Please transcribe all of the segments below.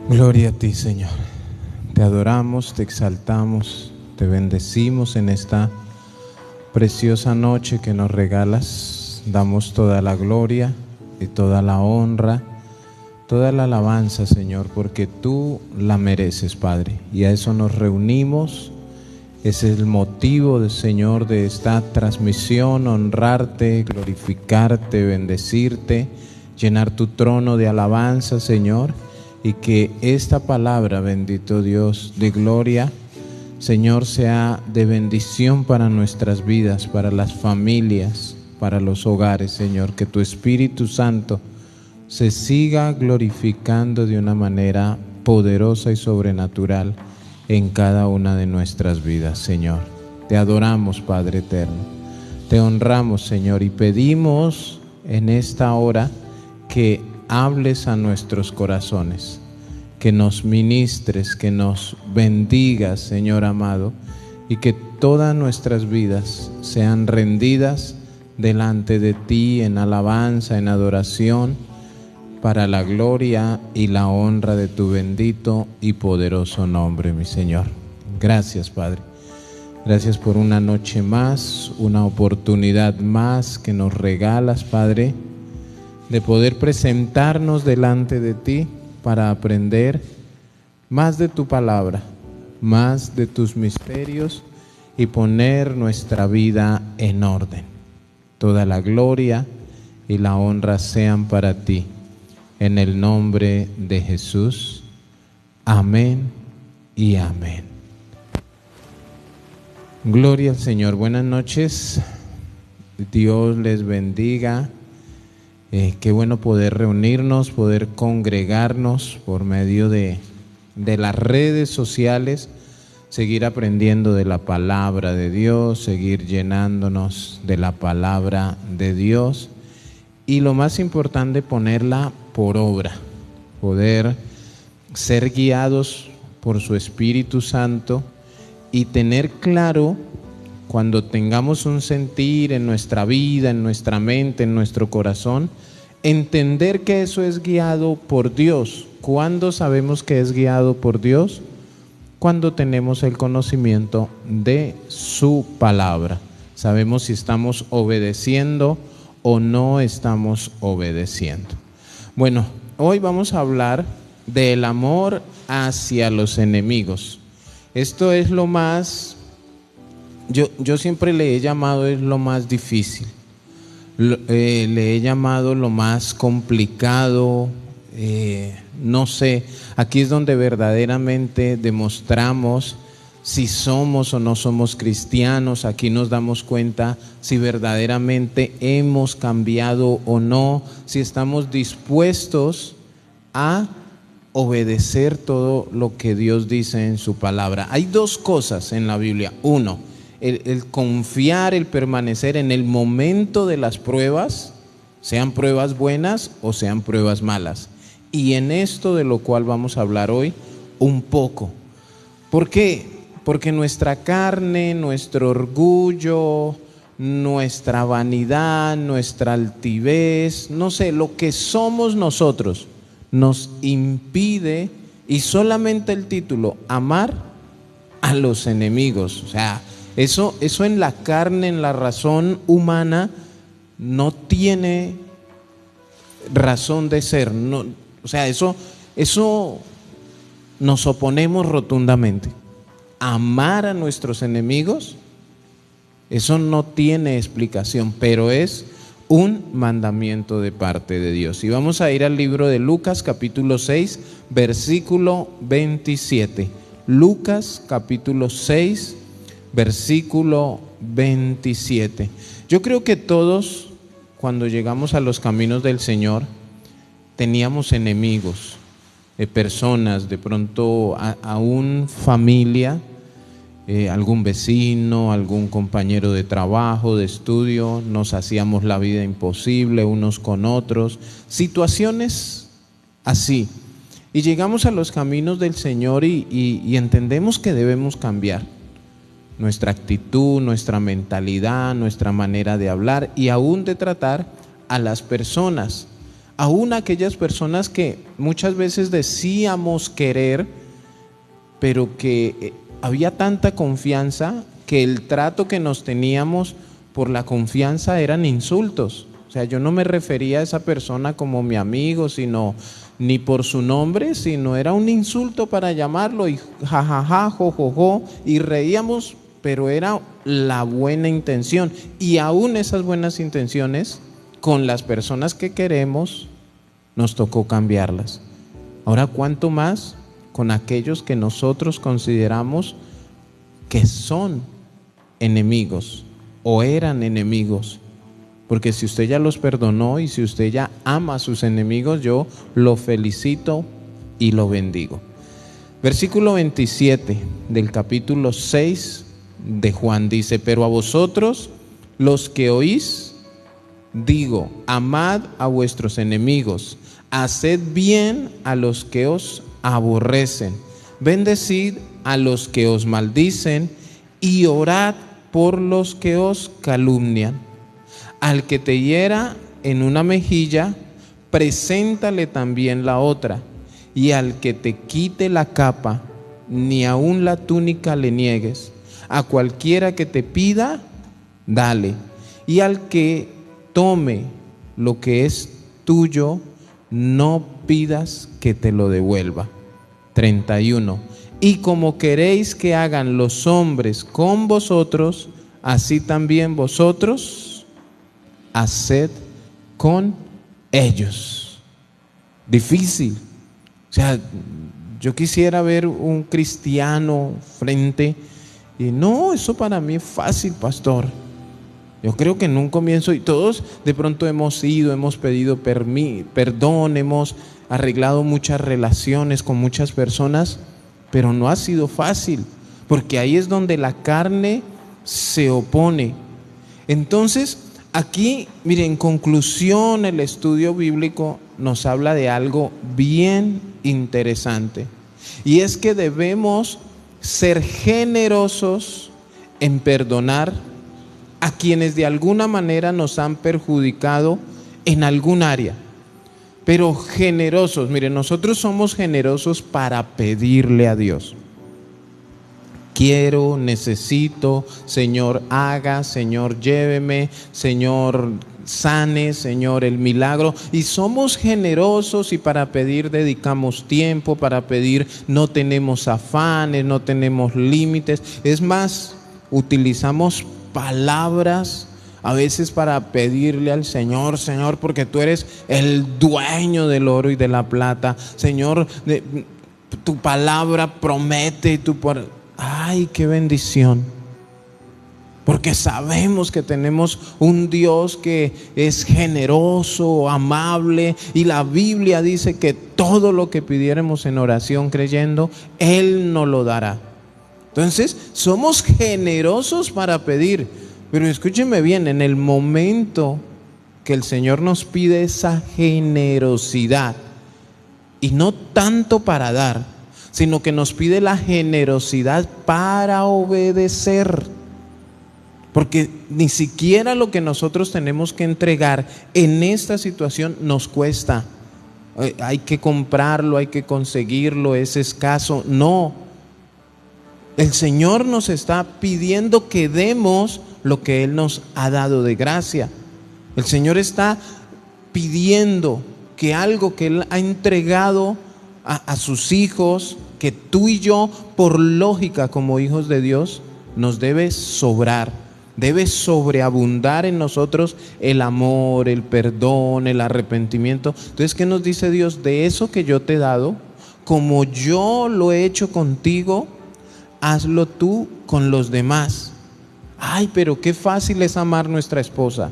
Gloria a ti, Señor. Te adoramos, te exaltamos, te bendecimos en esta preciosa noche que nos regalas. Damos toda la gloria y toda la honra, toda la alabanza, Señor, porque tú la mereces, Padre. Y a eso nos reunimos. Ese es el motivo, Señor, de esta transmisión: honrarte, glorificarte, bendecirte, llenar tu trono de alabanza, Señor. Y que esta palabra, bendito Dios, de gloria, Señor, sea de bendición para nuestras vidas, para las familias, para los hogares, Señor. Que tu Espíritu Santo se siga glorificando de una manera poderosa y sobrenatural en cada una de nuestras vidas, Señor. Te adoramos, Padre eterno. Te honramos, Señor, y pedimos en esta hora que hables a nuestros corazones, que nos ministres, que nos bendigas, Señor amado, y que todas nuestras vidas sean rendidas delante de ti en alabanza, en adoración, para la gloria y la honra de tu bendito y poderoso nombre, mi Señor. Gracias, Padre. Gracias por una noche más, una oportunidad más que nos regalas, Padre, de poder presentarnos delante de ti para aprender más de tu palabra, más de tus misterios y poner nuestra vida en orden. Toda la gloria y la honra sean para ti. En el nombre de Jesús. Amén y amén. Gloria al Señor. Buenas noches. Dios les bendiga. Qué bueno poder reunirnos, poder congregarnos por medio de las redes sociales, seguir aprendiendo de la palabra de Dios, seguir llenándonos de la palabra de Dios y lo más importante, ponerla por obra, poder ser guiados por su Espíritu Santo y tener claro, cuando tengamos un sentir en nuestra vida, en nuestra mente, en nuestro corazón, entender que eso es guiado por Dios. ¿Cuándo sabemos que es guiado por Dios? Cuando tenemos el conocimiento de su palabra. Sabemos si estamos obedeciendo o no estamos obedeciendo. Bueno, hoy vamos a hablar del amor hacia los enemigos. Esto es lo más, yo siempre le he llamado, es lo más difícil. Le he llamado lo más complicado, no sé, aquí es donde verdaderamente demostramos si somos o no somos cristianos. Aquí nos damos cuenta si verdaderamente hemos cambiado o no, si estamos dispuestos a obedecer todo lo que Dios dice en su palabra. Hay dos cosas en la Biblia. Uno, el confiar, el permanecer en el momento de las pruebas, sean pruebas buenas o sean pruebas malas. Y en esto de lo cual vamos a hablar hoy un poco. ¿Por qué? Porque nuestra carne, nuestro orgullo, nuestra vanidad, nuestra altivez, no sé, lo que somos nosotros nos impide, y solamente el título, amar a los enemigos. O sea, eso en la carne, en la razón humana, no tiene razón de ser. No, o sea, eso nos oponemos rotundamente. Amar a nuestros enemigos, eso no tiene explicación, pero es un mandamiento de parte de Dios. Y vamos a ir al libro de Lucas, capítulo 6, versículo 27. Lucas, capítulo 6, versículo 27. Yo creo que todos, cuando llegamos a los caminos del Señor, teníamos enemigos, personas, de pronto aún familia, algún vecino, algún compañero de trabajo, de estudio. Nos hacíamos la vida imposible unos con otros, situaciones así. Y llegamos a los caminos del Señor y entendemos que debemos cambiar nuestra actitud, nuestra mentalidad, nuestra manera de hablar y aún de tratar a las personas. Aún aquellas personas que muchas veces decíamos querer, pero que había tanta confianza que el trato que nos teníamos por la confianza eran insultos. O sea, yo no me refería a esa persona como mi amigo, sino ni por su nombre, sino era un insulto para llamarlo, y jajaja, jojojo, y reíamos, pero era la buena intención. Y aún esas buenas intenciones con las personas que queremos nos tocó cambiarlas. Ahora, ¿cuánto más con aquellos que nosotros consideramos que son enemigos o eran enemigos? Porque si usted ya los perdonó y si usted ya ama a sus enemigos, yo lo felicito y lo bendigo. Versículo 27 del capítulo 6 de Juan dice: pero a vosotros, los que oís, digo, amad a vuestros enemigos, haced bien a los que os aborrecen, bendecid a los que os maldicen y orad por los que os calumnian. Al que te hiera en una mejilla, preséntale también la otra, y al que te quite la capa, ni aun la túnica le niegues. A cualquiera que te pida, dale, y al que tome lo que es tuyo, no pidas que te lo devuelva. 31. Y como queréis que hagan los hombres con vosotros, así también vosotros haced con ellos. Difícil. O sea, yo quisiera ver un cristiano frente y no, eso para mí es fácil, pastor. Yo creo que en un comienzo, y todos de pronto hemos ido, hemos pedido perdón, hemos arreglado muchas relaciones con muchas personas, pero no ha sido fácil, porque ahí es donde la carne se opone. Entonces, aquí, miren, en conclusión, el estudio bíblico nos habla de algo bien interesante, y es que debemos ser generosos en perdonar a quienes de alguna manera nos han perjudicado en algún área. Pero generosos, miren, nosotros somos generosos para pedirle a Dios. Quiero, necesito, Señor haga, Señor lléveme, Señor sane, Señor el milagro. Y somos generosos, y para pedir dedicamos tiempo, para pedir no tenemos afanes, no tenemos límites. Es más, utilizamos palabras a veces para pedirle al Señor: Señor, porque tú eres el dueño del oro y de la plata, Señor, tu palabra promete, ¡ay, qué bendición! Porque sabemos que tenemos un Dios que es generoso, amable, y la Biblia dice que todo lo que pidiéramos en oración creyendo, Él nos lo dará. Entonces, somos generosos para pedir, pero escúchenme bien, en el momento que el Señor nos pide esa generosidad, y no tanto para dar, sino que nos pide la generosidad para obedecer, porque ni siquiera lo que nosotros tenemos que entregar en esta situación nos cuesta. Hay que comprarlo, hay que conseguirlo, es escaso. No. El Señor nos está pidiendo que demos lo que Él nos ha dado de gracia. El Señor está pidiendo que algo que Él ha entregado a sus hijos, que tú y yo, por lógica, como hijos de Dios, nos debe sobrar, debe sobreabundar en nosotros el amor, el perdón, el arrepentimiento. Entonces, ¿qué nos dice Dios? De eso que yo te he dado, como yo lo he hecho contigo, hazlo tú con los demás. Ay, pero qué fácil es amar nuestra esposa,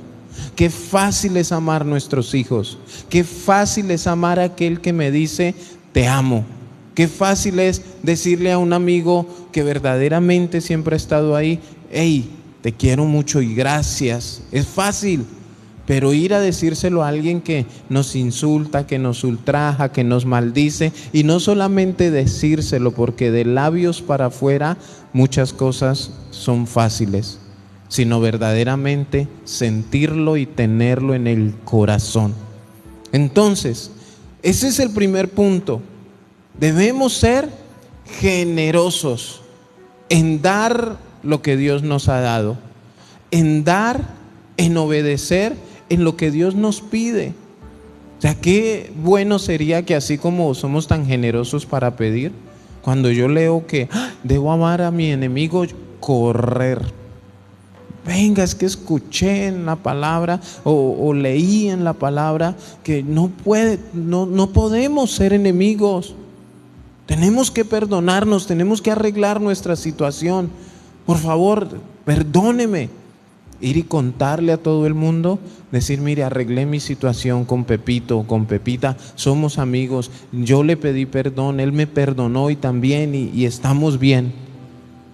qué fácil es amar nuestros hijos, qué fácil es amar a aquel que me dice te amo, qué fácil es decirle a un amigo que verdaderamente siempre ha estado ahí: hey, te quiero mucho y gracias. Es fácil, pero ir a decírselo a alguien que nos insulta, que nos ultraja, que nos maldice, y no solamente decírselo, porque de labios para afuera muchas cosas son fáciles, sino verdaderamente sentirlo y tenerlo en el corazón. Entonces, ese es el primer punto. Debemos ser generosos en dar lo que Dios nos ha dado, en dar, en obedecer, en lo que Dios nos pide. O sea, qué bueno sería que así como somos tan generosos para pedir, cuando yo leo que debo amar a mi enemigo, correr. Venga, es que escuché en la palabra o leí en la palabra que no podemos ser enemigos. Tenemos que perdonarnos, tenemos que arreglar nuestra situación. Por favor, perdóneme. Ir y contarle a todo el mundo, decir, mire, arreglé mi situación con Pepito o con Pepita, somos amigos, yo le pedí perdón, él me perdonó y también, y estamos bien.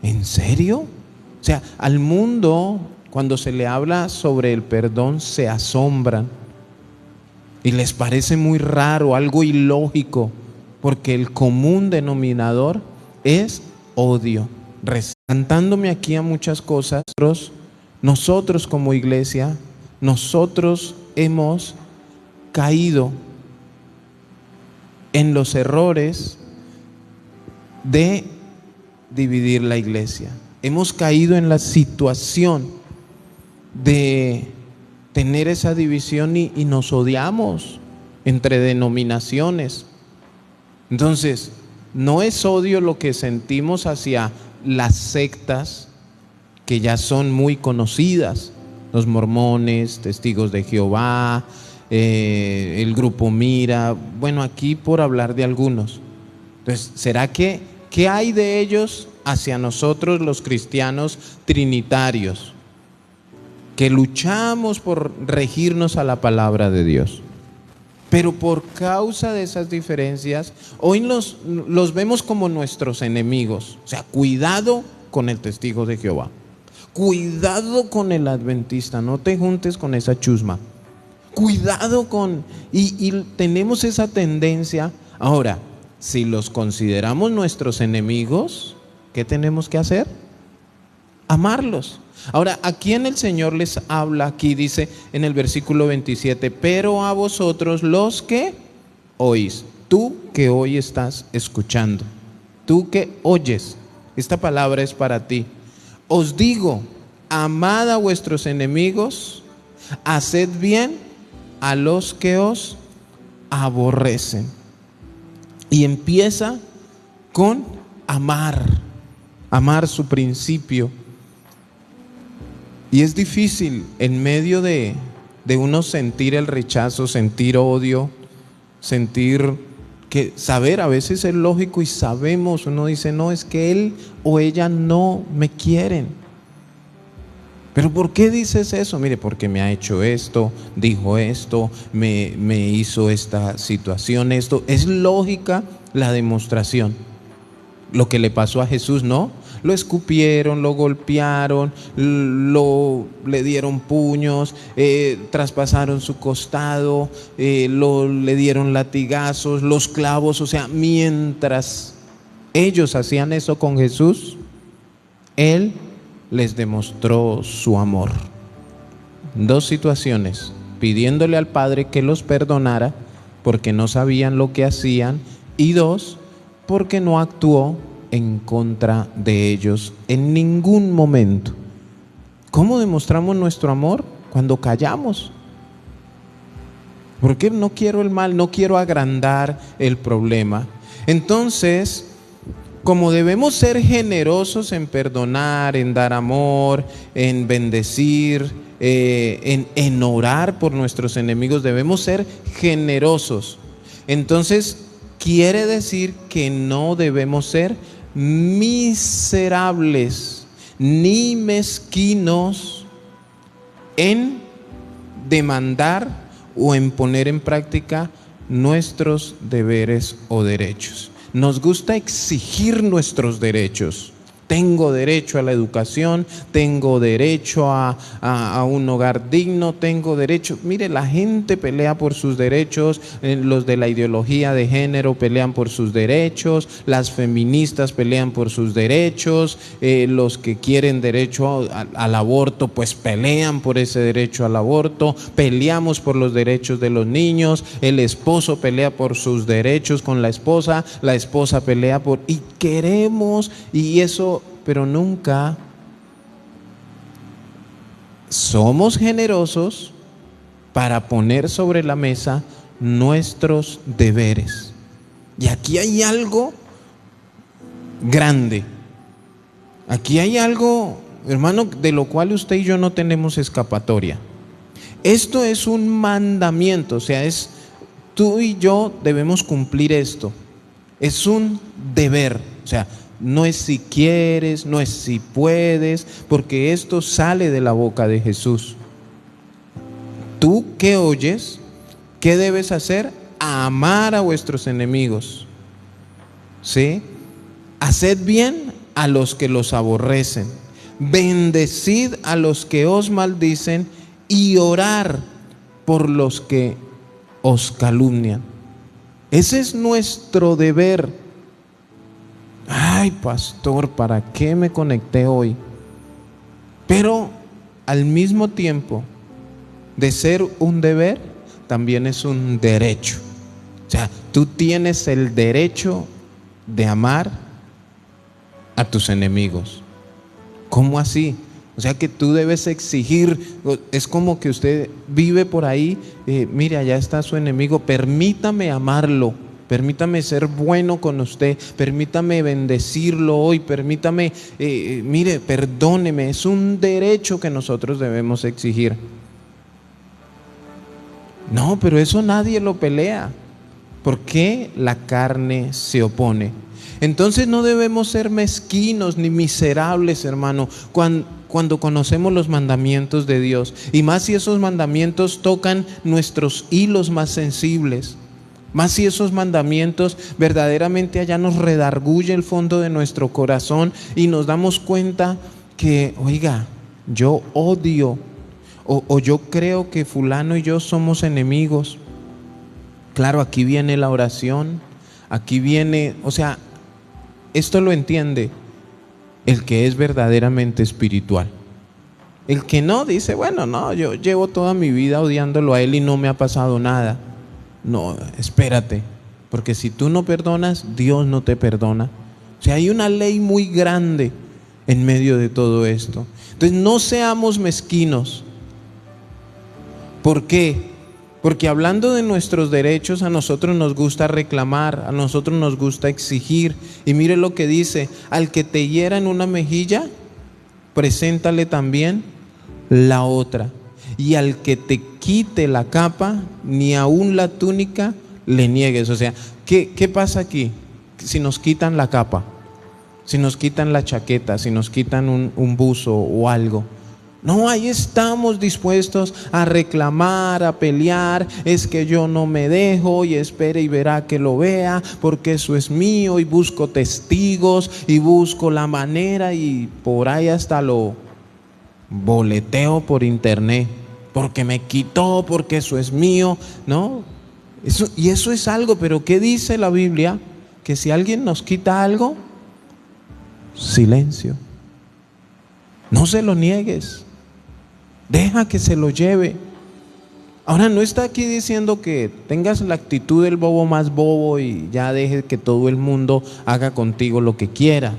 ¿En serio? O sea, al mundo, cuando se le habla sobre el perdón, se asombran y les parece muy raro, algo ilógico, porque el común denominador es odio. Resaltándome aquí a muchas cosas, nosotros como iglesia, nosotros hemos caído en los errores de dividir la iglesia. Hemos caído en la situación de tener esa división y nos odiamos entre denominaciones. Entonces, no es odio lo que sentimos hacia las sectas que ya son muy conocidas, los mormones, testigos de Jehová, el grupo Mira, bueno, aquí por hablar de algunos. Entonces, ¿será que qué hay de ellos hacia nosotros los cristianos trinitarios, que luchamos por regirnos a la palabra de Dios? Pero por causa de esas diferencias, hoy los vemos como nuestros enemigos. O sea, cuidado con el testigo de Jehová. Cuidado con el adventista, no te juntes con esa chusma. Cuidado con... Y tenemos esa tendencia. Ahora, si los consideramos nuestros enemigos, ¿qué tenemos que hacer? Amarlos. Ahora, ¿a quién el Señor les habla? Aquí dice en el versículo 27, pero a vosotros los que oís. Tú que hoy estás escuchando, tú que oyes, esta palabra es para ti. Os digo, amad a vuestros enemigos, haced bien a los que os aborrecen. Y empieza con amar su principio. Y es difícil en medio de uno sentir el rechazo, sentir odio, saber, a veces es lógico y sabemos, uno dice, no, es que él o ella no me quieren. ¿Pero por qué dices eso? Mire, porque me ha hecho esto, dijo esto, me hizo esta situación, esto. Es lógica la demostración. Lo que le pasó a Jesús, ¿no? Lo escupieron, lo golpearon, le dieron puños, traspasaron su costado, le dieron latigazos, los clavos. O sea, mientras ellos hacían eso con Jesús, Él les demostró su amor. Dos situaciones: pidiéndole al Padre que los perdonara porque no sabían lo que hacían, y dos, porque no actuó en contra de ellos en ningún momento. ¿Cómo demostramos nuestro amor? Cuando callamos. Porque no quiero el mal, no quiero agrandar el problema. Entonces, como debemos ser generosos en perdonar, en dar amor, en bendecir, en orar por nuestros enemigos, debemos ser generosos. Entonces, quiere decir que no debemos ser miserables ni mezquinos en demandar o en poner en práctica nuestros deberes o derechos. Nos gusta exigir nuestros derechos, Tengo derecho a la educación, tengo derecho a un hogar digno, tengo derecho. Mire, la gente pelea por sus derechos, los de la ideología de género pelean por sus derechos, las feministas pelean por sus derechos, los que quieren derecho al aborto pues pelean por ese derecho al aborto, peleamos por los derechos de los niños, el esposo pelea por sus derechos con la esposa pelea por... y queremos, y eso... pero nunca somos generosos para poner sobre la mesa nuestros deberes. Y aquí hay algo grande. Aquí hay algo, hermano, de lo cual usted y yo no tenemos escapatoria. Esto es un mandamiento, o sea, tú y yo debemos cumplir esto. Es un deber, o sea, no es si quieres, no es si puedes, porque esto sale de la boca de Jesús. ¿Tú qué oyes? ¿Qué debes hacer? Amar a vuestros enemigos, ¿sí? Haced bien a los que los aborrecen, bendecid a los que os maldicen y orar por los que os calumnian. Ese es nuestro deber. Ay, pastor, ¿para qué me conecté hoy? Pero al mismo tiempo de ser un deber, también es un derecho. O sea, tú tienes el derecho de amar a tus enemigos. ¿Cómo así? O sea que tú debes exigir, es como que usted vive por ahí, mire, allá está su enemigo, permítame amarlo. Permítame ser bueno con usted, permítame bendecirlo hoy, permítame, mire, perdóneme. Es un derecho que nosotros debemos exigir. No, pero eso nadie lo pelea. ¿Por qué la carne se opone? Entonces no debemos ser mezquinos ni miserables, hermano, cuando conocemos los mandamientos de Dios. Y más si esos mandamientos tocan nuestros hilos más sensibles. Más si esos mandamientos verdaderamente allá nos redarguye el fondo de nuestro corazón y nos damos cuenta que, oiga, yo odio o yo creo que fulano y yo somos enemigos. Claro, aquí viene la oración, aquí viene, o sea, esto lo entiende el que es verdaderamente espiritual. El que no dice, bueno, no, yo llevo toda mi vida odiándolo a él y no me ha pasado nada. No, espérate, porque si tú no perdonas, Dios no te perdona. O sea, hay una ley muy grande en medio de todo esto. Entonces no seamos mezquinos. ¿Por qué? Porque hablando de nuestros derechos, a nosotros nos gusta reclamar, a nosotros nos gusta exigir. Y mire lo que dice: al que te hiera en una mejilla, preséntale también la otra. Y al que te quite la capa, ni aun la túnica le niegues. O sea, ¿qué pasa aquí? Si nos quitan la capa, si nos quitan la chaqueta, si nos quitan un buzo o algo, no, ahí estamos dispuestos a reclamar, a pelear. Es que yo no me dejo, y espere y verá que lo vea, porque eso es mío, y busco testigos y busco la manera, y por ahí hasta lo boleteo por internet, porque me quitó, porque eso es mío, ¿no? Eso es algo, pero ¿qué dice la Biblia? Que si alguien nos quita algo, silencio. No se lo niegues. Deja que se lo lleve. Ahora, no está aquí diciendo que tengas la actitud del bobo más bobo y ya dejes que todo el mundo haga contigo lo que quiera.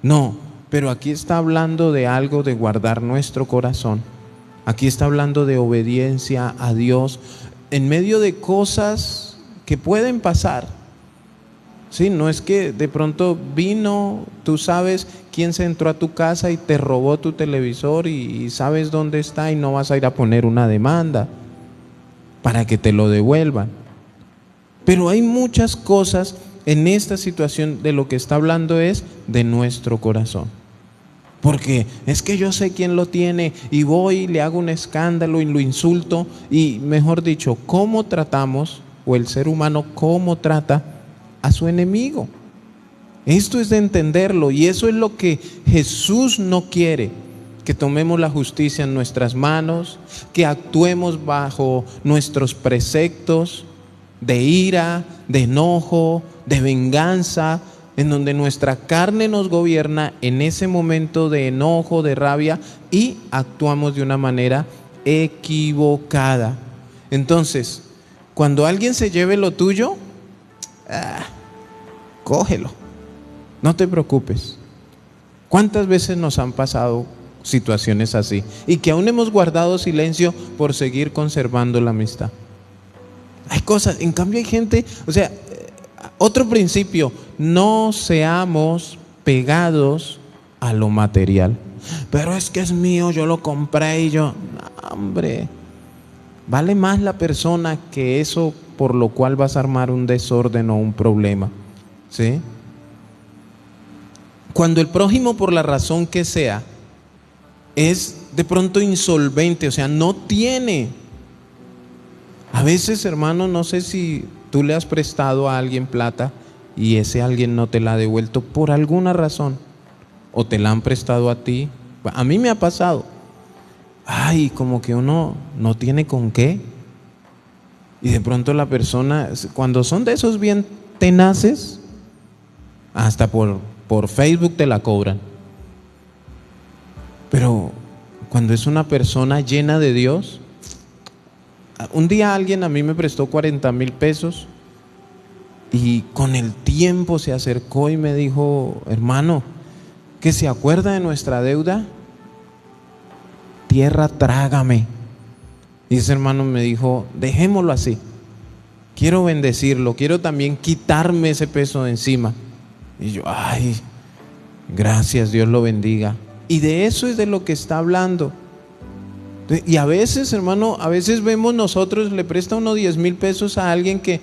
No, pero aquí está hablando de algo de guardar nuestro corazón. Aquí está hablando de obediencia a Dios en medio de cosas que pueden pasar. Sí, no es que de pronto vino, tú sabes quién se entró a tu casa y te robó tu televisor y sabes dónde está, y no vas a ir a poner una demanda para que te lo devuelvan. Pero hay muchas cosas en esta situación. De lo que está hablando es de nuestro corazón. Porque es que yo sé quién lo tiene y voy y le hago un escándalo y lo insulto. Y mejor dicho, ¿cómo tratamos, o el ser humano cómo trata a su enemigo? Esto es de entenderlo, y eso es lo que Jesús no quiere, que tomemos la justicia en nuestras manos, que actuemos bajo nuestros preceptos de ira, de enojo, de venganza, en donde nuestra carne nos gobierna en ese momento de enojo, de rabia, y actuamos de una manera equivocada. Entonces, cuando alguien se lleve lo tuyo, cógelo, no te preocupes. ¿Cuántas veces nos han pasado situaciones así y que aún hemos guardado silencio por seguir conservando la amistad? Hay cosas, en cambio hay gente, otro principio, no seamos pegados a lo material. Pero es que es mío, yo lo compré y yo, no, hombre, vale más la persona que eso por lo cual vas a armar un desorden o un problema, ¿sí? Cuando el prójimo, por la razón que sea, es de pronto insolvente, no tiene. A veces, hermano, no sé si tú le has prestado a alguien plata y ese alguien no te la ha devuelto por alguna razón, o te la han prestado a ti. A mí me ha pasado. Como que uno no tiene con qué, y de pronto la persona, cuando son de esos bien tenaces, hasta por Facebook te la cobran. Pero cuando es una persona llena de Dios, un día alguien a mí me prestó 40,000 pesos y con el tiempo se acercó y me dijo: hermano, ¿que se acuerda de nuestra deuda? Tierra, trágame. Y ese hermano me dijo: dejémoslo así, quiero bendecirlo, quiero también quitarme ese peso de encima. Y yo, gracias, Dios lo bendiga. Y de eso es de lo que está hablando. Y a veces, hermano, vemos nosotros, le presta unos 10,000 pesos a alguien que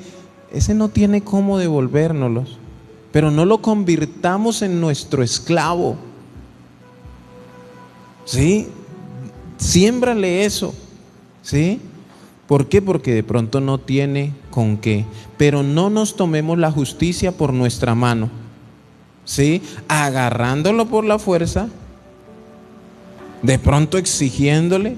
ese no tiene cómo devolvérnoslos, pero no lo convirtamos en nuestro esclavo, ¿sí? Siémbrale eso, ¿sí? ¿Por qué? Porque de pronto no tiene con qué. Pero no nos tomemos la justicia por nuestra mano, ¿sí? Agarrándolo por la fuerza, de pronto exigiéndole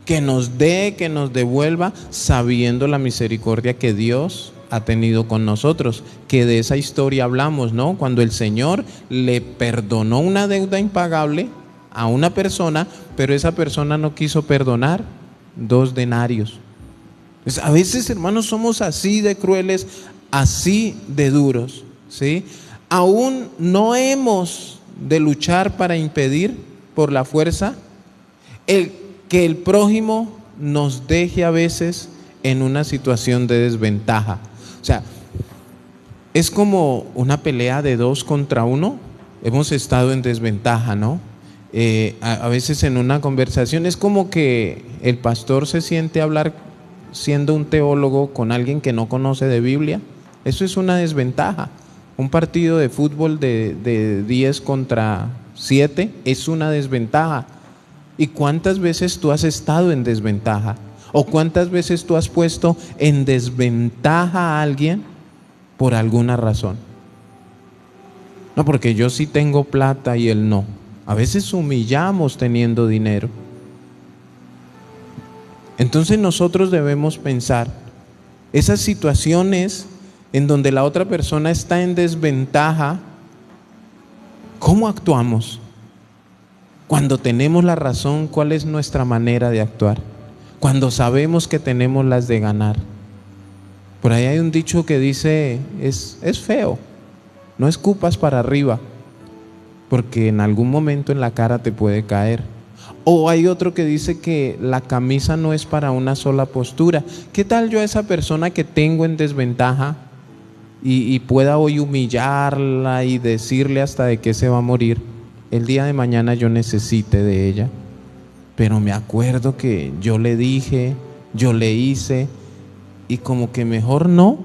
que nos dé, que nos devuelva, sabiendo la misericordia que Dios ha tenido con nosotros, que de esa historia hablamos, ¿no? Cuando el Señor le perdonó una deuda impagable a una persona, pero esa persona no quiso perdonar 2 denarios. Pues a veces, hermanos, somos así de crueles, así de duros, ¿sí? Aún no hemos de luchar para impedir por la fuerza que el prójimo nos deje a veces en una situación de desventaja. Es como una pelea de 2 contra 1. Hemos estado en desventaja, ¿no? A veces en una conversación es como que el pastor se siente a hablar, siendo un teólogo, con alguien que no conoce de Biblia. Eso es una desventaja. Un partido de fútbol de 10 contra 7 es una desventaja. ¿Y cuántas veces tú has estado en desventaja? ¿O cuántas veces tú has puesto en desventaja a alguien por alguna razón? No, porque yo sí tengo plata y él no. A veces humillamos teniendo dinero. Entonces nosotros debemos pensar, esas situaciones en donde la otra persona está en desventaja, ¿cómo actuamos? Cuando tenemos la razón, ¿cuál es nuestra manera de actuar? Cuando sabemos que tenemos las de ganar. Por ahí hay un dicho que dice, es feo, no escupas para arriba, porque en algún momento en la cara te puede caer. O hay otro que dice que la camisa no es para una sola postura. ¿Qué tal yo a esa persona que tengo en desventaja y pueda hoy humillarla y decirle hasta de qué se va a morir? El día de mañana yo necesite de ella, pero me acuerdo que yo le dije, yo le hice, y como que mejor no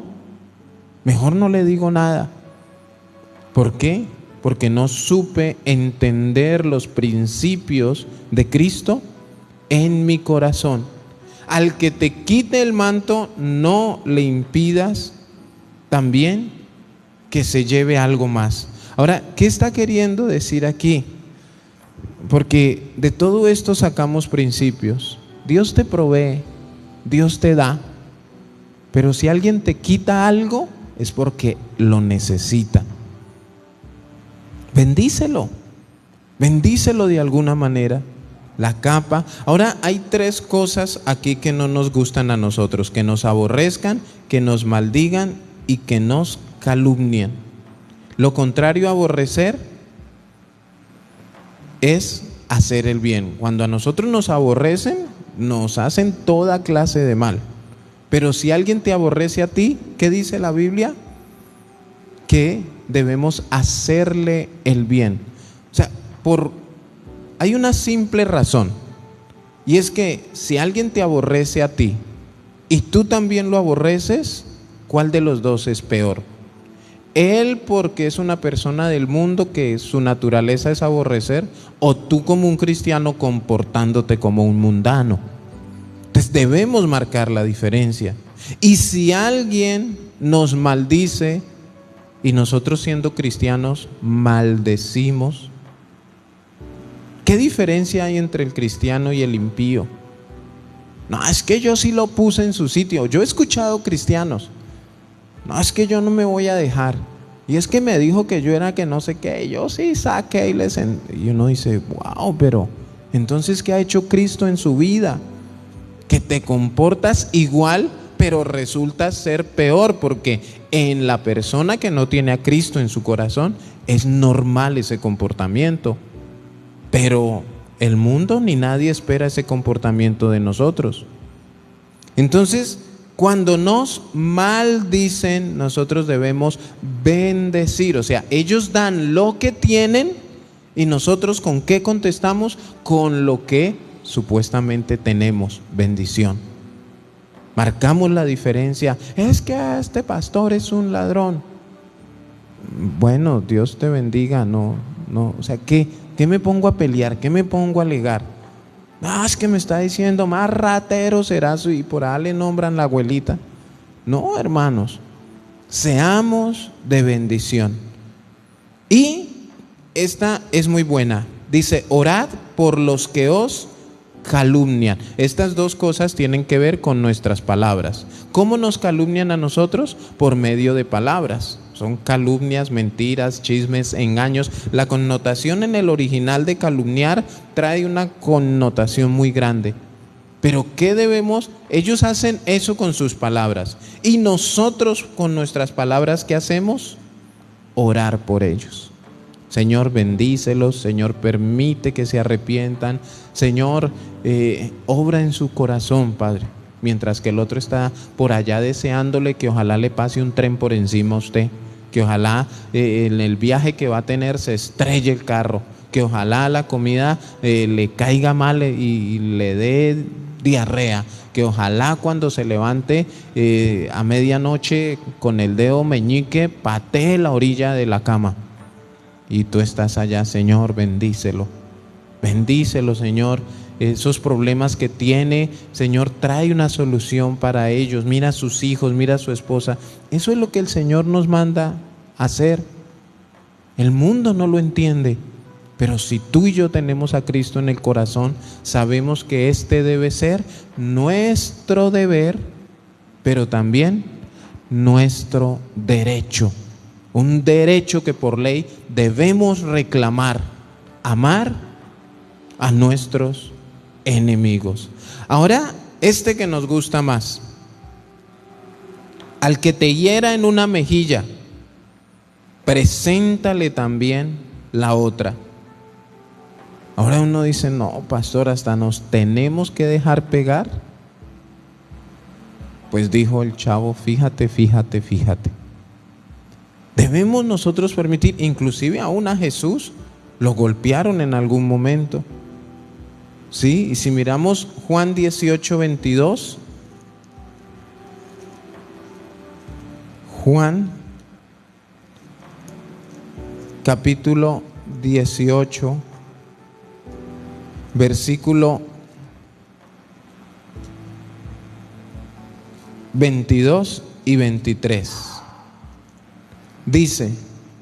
le digo nada. ¿Por qué? Porque no supe entender los principios de Cristo en mi corazón. Al que te quite el manto, no le impidas también que se lleve algo más. Ahora, ¿qué está queriendo decir aquí? Porque de todo esto sacamos principios. Dios te provee, Dios te da, pero si alguien te quita algo, es porque lo necesita. Bendícelo, bendícelo de alguna manera. La capa. Ahora hay tres cosas aquí que no nos gustan a nosotros: que nos aborrezcan, que nos maldigan y que nos calumnian. Lo contrario a aborrecer es hacer el bien. Cuando a nosotros nos aborrecen, nos hacen toda clase de mal. Pero si alguien te aborrece a ti, ¿qué dice la Biblia? Que debemos hacerle el bien. O sea, hay una simple razón, y es que si alguien te aborrece a ti y tú también lo aborreces, ¿cuál de los dos es peor? Él porque es una persona del mundo que su naturaleza es aborrecer, o tú como un cristiano comportándote como un mundano. Entonces debemos marcar la diferencia. Y si alguien nos maldice y nosotros siendo cristianos maldecimos, ¿qué diferencia hay entre el cristiano y el impío? No, es que yo sí lo puse en su sitio. Yo he escuchado cristianos: no, es que yo no me voy a dejar. Y es que me dijo que yo era que no sé qué. Yo sí saqué y uno dice, wow, pero entonces ¿qué ha hecho Cristo en su vida? Que te comportas igual, pero resulta ser peor, porque en la persona que no tiene a Cristo en su corazón es normal ese comportamiento. Pero el mundo ni nadie espera ese comportamiento de nosotros. Entonces, cuando nos maldicen, nosotros debemos bendecir. O sea, ellos dan lo que tienen y nosotros ¿con qué contestamos? Con lo que supuestamente tenemos: bendición. Marcamos la diferencia. Es que este pastor es un ladrón. Bueno, Dios te bendiga. No, o sea, ¿qué me pongo a pelear? ¿Qué me pongo a alegar? Es que me está diciendo más ratero serás, y por ahí le nombran la abuelita. No, hermanos, seamos de bendición. Y esta es muy buena. Dice: orad por los que os calumnian. Estas dos cosas tienen que ver con nuestras palabras. ¿Cómo nos calumnian a nosotros? Por medio de palabras. Son calumnias, mentiras, chismes, engaños. La connotación en el original de calumniar trae una connotación muy grande. Pero ¿qué debemos? Ellos hacen eso con sus palabras. Y nosotros con nuestras palabras, ¿qué hacemos? Orar por ellos. Señor, bendícelos. Señor, permite que se arrepientan. Señor, obra en su corazón, Padre. Mientras que el otro está por allá deseándole que ojalá le pase un tren por encima a usted, que ojalá en el viaje que va a tener se estrelle el carro, que ojalá la comida le caiga mal y le dé diarrea, que ojalá cuando se levante a medianoche con el dedo meñique patee la orilla de la cama. Y tú estás allá: Señor, bendícelo, bendícelo, Señor. Esos problemas que tiene, Señor, trae una solución para ellos. Mira a sus hijos, mira a su esposa. Eso es lo que el Señor nos manda hacer. El mundo no lo entiende, pero si tú y yo tenemos a Cristo en el corazón, sabemos que este debe ser nuestro deber, pero también nuestro derecho. Un derecho que por ley debemos reclamar: amar a nuestros enemigos. Ahora, que nos gusta más: al que te hiera en una mejilla, preséntale también la otra. Ahora uno dice: no, pastor, hasta nos tenemos que dejar pegar. Pues dijo el chavo: fíjate. Debemos nosotros permitir. Inclusive aún a Jesús lo golpearon en algún momento. Sí, y si miramos Juan 18:22, Juan capítulo 18, versículo 22 y 23. Dice: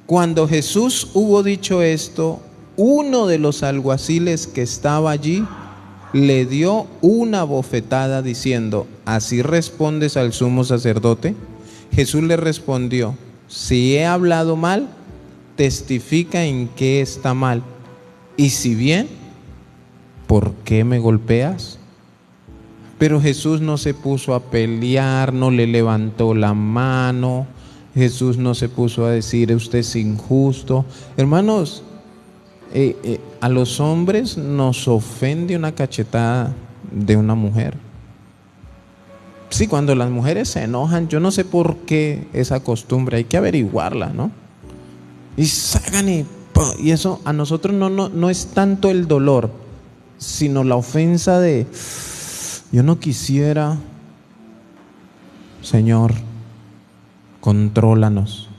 Cuando Jesús hubo dicho esto, uno de los alguaciles que estaba allí le dio una bofetada diciendo: ¿así respondes al sumo sacerdote? Jesús le respondió: si he hablado mal, testifica en qué está mal, y si bien, ¿por qué me golpeas? Pero Jesús no se puso a pelear, no le levantó la mano. Jesús no se puso a decir: usted es injusto. Hermanos, a los hombres nos ofende una cachetada de una mujer. Sí, cuando las mujeres se enojan, yo no sé por qué esa costumbre, hay que averiguarla, ¿no? Y sacan y eso a nosotros no es tanto el dolor, sino la ofensa de: yo no quisiera, Señor, contrólanos.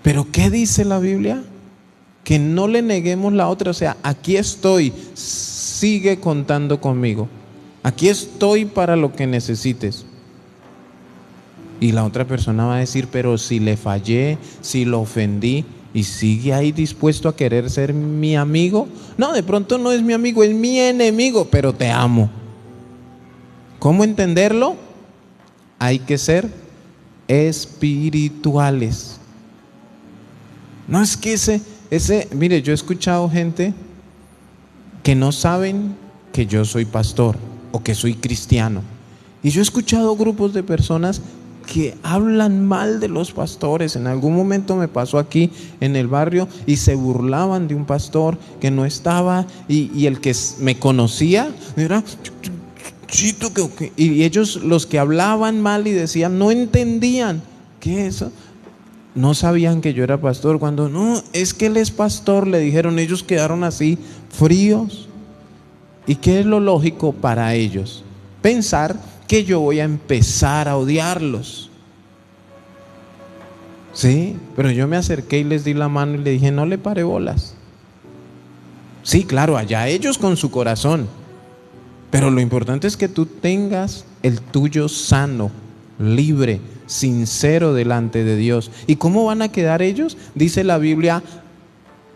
Pero ¿qué dice la Biblia? Que no le neguemos la otra. O sea, aquí estoy, sigue contando conmigo. Aquí estoy para lo que necesites. Y la otra persona va a decir: pero si le fallé, si lo ofendí, y sigue ahí dispuesto a querer ser mi amigo. No, de pronto no es mi amigo, es mi enemigo, pero te amo. ¿Cómo entenderlo? Hay que ser espirituales. No es que mire, yo he escuchado gente que no saben que yo soy pastor o que soy cristiano. Y yo he escuchado grupos de personas que hablan mal de los pastores. En algún momento me pasó aquí en el barrio y se burlaban de un pastor que no estaba, y el que me conocía era: y ellos, los que hablaban mal y decían, no entendían que eso, no sabían que yo era pastor. Cuando no, es que él es pastor, le dijeron, ellos quedaron así fríos. ¿Y qué es lo lógico para ellos? Pensar que yo voy a empezar a odiarlos. Sí, pero yo me acerqué y les di la mano y le dije: no le pare bolas. Sí, claro, allá ellos con su corazón, pero lo importante es que tú tengas el tuyo sano, libre, sincero delante de Dios. ¿Y cómo van a quedar ellos? Dice la Biblia: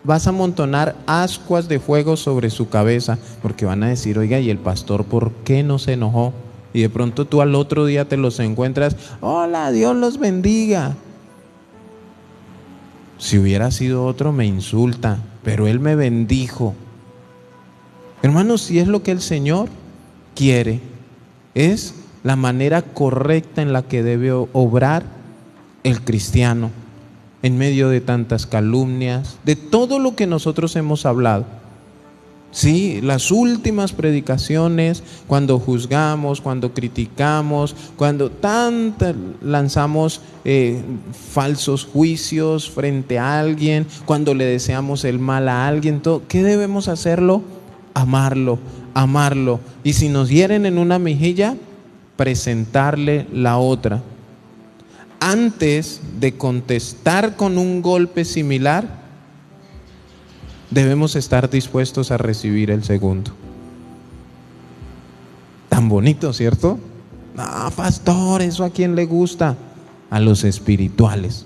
vas a amontonar ascuas de fuego sobre su cabeza, porque van a decir: oiga, ¿y el pastor por qué no se enojó? Y de pronto tú al otro día te los encuentras: hola, Dios los bendiga. Si hubiera sido otro, me insulta, pero él me bendijo. Hermanos, si es lo que el Señor quiere, es la manera correcta en la que debe obrar el cristiano en medio de tantas calumnias, de todo lo que nosotros hemos hablado. Sí, las últimas predicaciones, cuando juzgamos, cuando criticamos, cuando lanzamos falsos juicios frente a alguien, cuando le deseamos el mal a alguien, todo, ¿qué debemos hacerlo? Amarlo, amarlo. Y si nos hieren en una mejilla, presentarle la otra. Antes de contestar con un golpe similar, debemos estar dispuestos a recibir el segundo. Tan bonito, ¿cierto? No, pastor, ¿eso a quién le gusta? A los espirituales.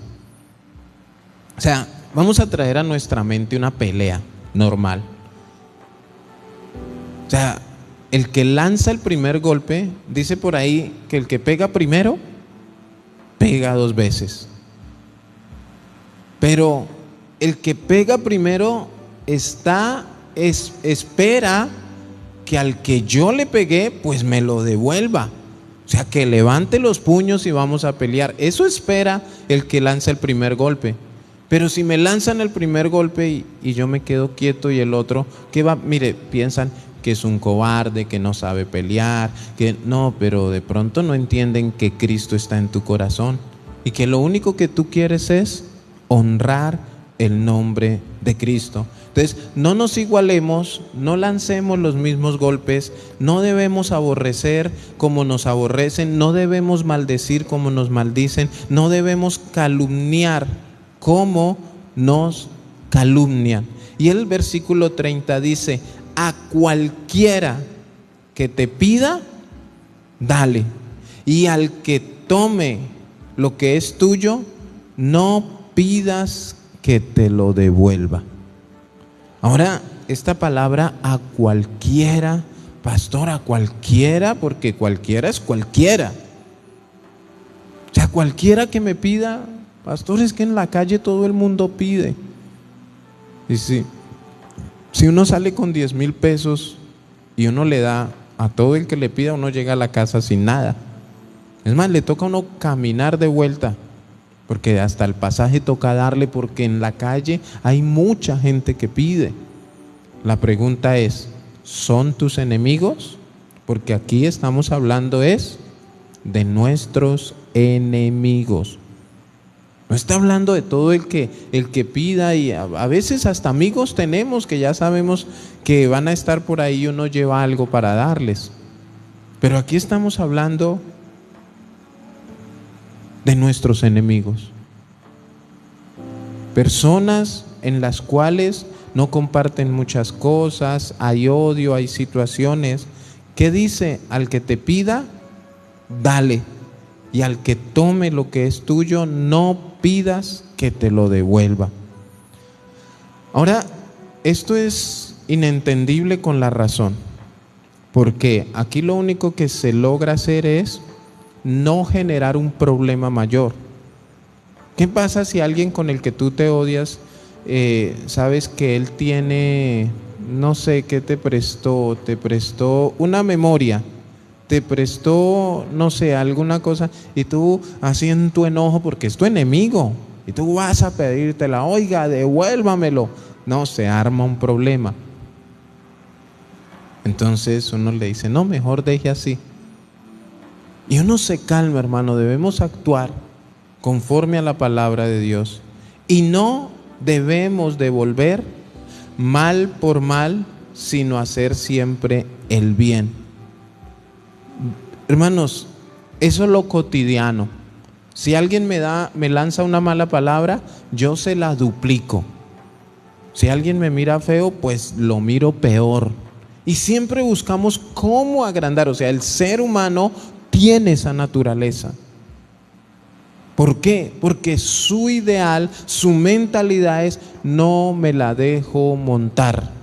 O sea, vamos a traer a nuestra mente una pelea normal. O sea, el que lanza el primer golpe, dice por ahí que el que pega primero, pega dos veces. Pero el que pega primero espera que al que yo le pegué, pues me lo devuelva. O sea, que levante los puños y vamos a pelear. Eso espera el que lanza el primer golpe. Pero si me lanzan el primer golpe y yo me quedo quieto, y el otro, ¿qué va? Mire, piensan que es un cobarde, que no sabe pelear, que no, pero de pronto no entienden que Cristo está en tu corazón y que lo único que tú quieres es honrar el nombre de Cristo. Entonces, no nos igualemos, no lancemos los mismos golpes, no debemos aborrecer como nos aborrecen, no debemos maldecir como nos maldicen, no debemos calumniar como nos calumnian. Y el versículo 30 dice: a cualquiera que te pida, dale, y al que tome lo que es tuyo, no pidas que te lo devuelva. Ahora, esta palabra a cualquiera, pastor, a cualquiera, porque cualquiera es cualquiera. O sea, cualquiera que me pida, pastor, es que en la calle todo el mundo pide. Y si uno sale con 10,000 pesos y uno le da a todo el que le pida, uno llega a la casa sin nada. Es más, le toca a uno caminar de vuelta, porque hasta el pasaje toca darle, porque en la calle hay mucha gente que pide. La pregunta es, ¿son tus enemigos? Porque aquí estamos hablando es de nuestros enemigos. No está hablando de todo el que pida, y a veces hasta amigos tenemos que ya sabemos que van a estar por ahí y uno lleva algo para darles. Pero aquí estamos hablando de nuestros enemigos. Personas en las cuales no comparten muchas cosas, hay odio, hay situaciones. ¿Qué dice? Al que te pida, dale. Y al que tome lo que es tuyo, no pidas que te lo devuelva. Ahora, esto es inentendible con la razón, porque aquí lo único que se logra hacer es no generar un problema mayor. ¿Qué pasa si alguien con el que tú te odias, sabes que él tiene, no sé qué te prestó una memoria, te prestó, no sé, alguna cosa, y tú así en tu enojo, porque es tu enemigo, y tú vas a pedírtela, oiga, devuélvamelo? No, se arma un problema. Entonces uno le dice, no, mejor deje así. Y uno se calma, hermano. Debemos actuar conforme a la palabra de Dios, y no debemos devolver mal por mal, sino hacer siempre el bien. Hermanos, eso es lo cotidiano. Si alguien me lanza una mala palabra, yo se la duplico. Si alguien me mira feo, pues lo miro peor. Y siempre buscamos cómo agrandar. O sea, el ser humano tiene esa naturaleza. ¿Por qué? Porque su ideal, su mentalidad es: no me la dejo montar.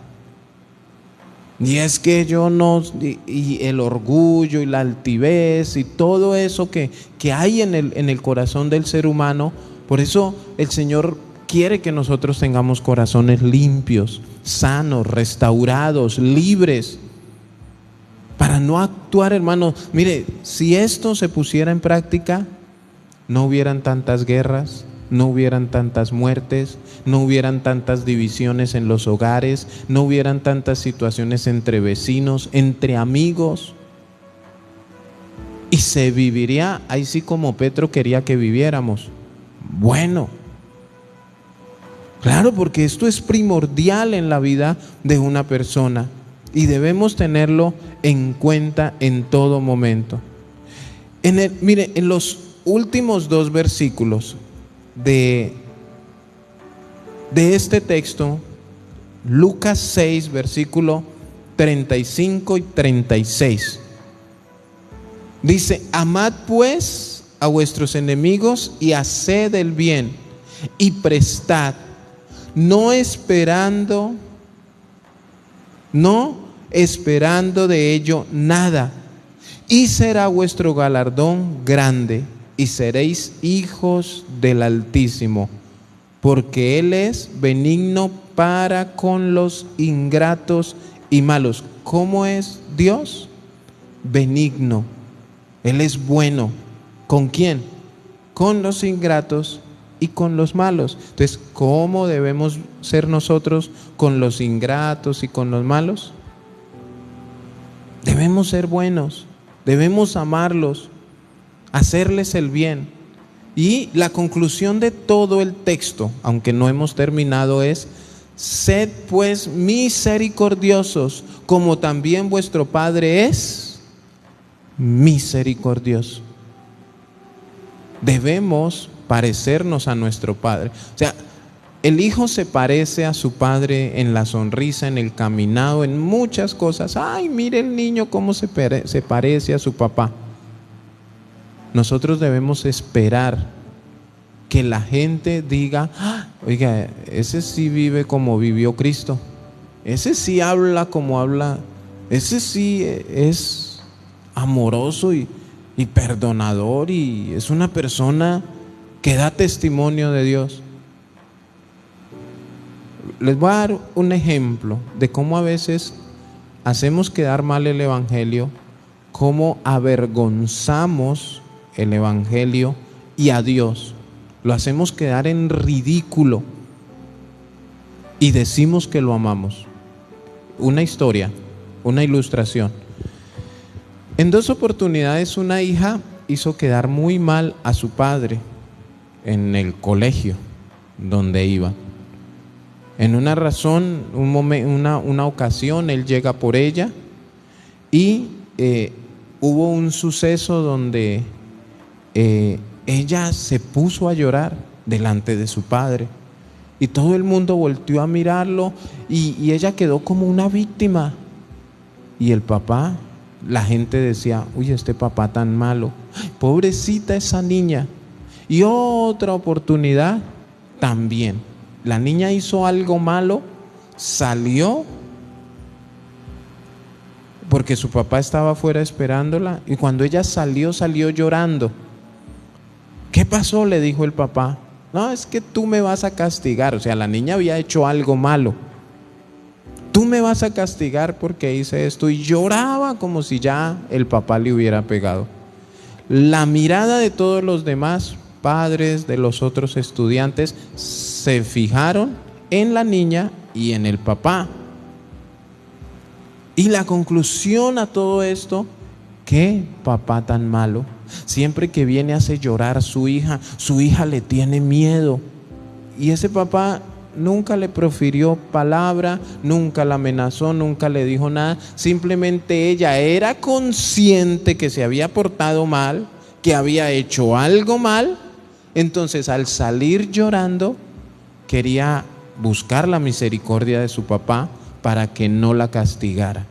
Y es que yo no, y el orgullo y la altivez y todo eso que hay en el corazón del ser humano. Por eso el Señor quiere que nosotros tengamos corazones limpios, sanos, restaurados, libres, para no actuar, hermano. Mire, si esto se pusiera en práctica, no hubieran tantas guerras, no hubieran tantas muertes, no hubieran tantas divisiones en los hogares, no hubieran tantas situaciones entre vecinos, entre amigos, y se viviría ahí sí como Petro quería que viviéramos. Bueno, claro, porque esto es primordial en la vida de una persona y debemos tenerlo en cuenta en todo momento. Mire, en los últimos 2 versículos de este texto, Lucas 6, versículo 35 y 36, dice: amad pues a vuestros enemigos y haced el bien y prestad, no esperando de ello nada, y será vuestro galardón grande, y seréis hijos del Altísimo, porque Él es benigno para con los ingratos y malos. ¿Cómo es Dios? Benigno. Él es bueno. ¿Con quién? Con los ingratos y con los malos. Entonces, ¿cómo debemos ser nosotros con los ingratos y con los malos? Debemos ser buenos, debemos amarlos, hacerles el bien. Y la conclusión de todo el texto, aunque no hemos terminado, es: sed pues misericordiosos, como también vuestro Padre es misericordioso. Debemos parecernos a nuestro Padre. O sea, el hijo se parece a su padre en la sonrisa, en el caminado, en muchas cosas. Ay, mire el niño cómo se parece a su papá. Nosotros debemos esperar que la gente diga: "Ah, oiga, ese sí vive como vivió Cristo, ese sí habla como habla, ese sí es amoroso y perdonador y es una persona que da testimonio de Dios". Les voy a dar un ejemplo de cómo a veces hacemos quedar mal el Evangelio, cómo avergonzamos el Evangelio y a Dios. Lo hacemos quedar en ridículo y decimos que lo amamos. Una historia, una ilustración. En 2 oportunidades una hija hizo quedar muy mal a su padre en el colegio donde iba. En una una ocasión, él llega por ella y hubo un suceso donde ella se puso a llorar delante de su padre y todo el mundo volteó a mirarlo y ella quedó como una víctima. Y el papá, la gente decía: uy, este papá tan malo, pobrecita esa niña. Y otra oportunidad también, la niña hizo algo malo, salió porque su papá estaba afuera esperándola, y cuando ella salió llorando. ¿Qué pasó?, le dijo el papá. No, es que tú me vas a castigar. O sea, la niña había hecho algo malo. Tú me vas a castigar porque hice esto. Y lloraba como si ya el papá le hubiera pegado. La mirada de todos los demás padres, de los otros estudiantes, se fijaron en la niña y en el papá. Y la conclusión a todo esto: ¿qué papá tan malo? Siempre que viene hace llorar a su hija le tiene miedo. Y ese papá nunca le profirió palabra, nunca la amenazó, nunca le dijo nada. Simplemente ella era consciente que se había portado mal, que había hecho algo mal. Entonces, al salir llorando, quería buscar la misericordia de su papá para que no la castigara.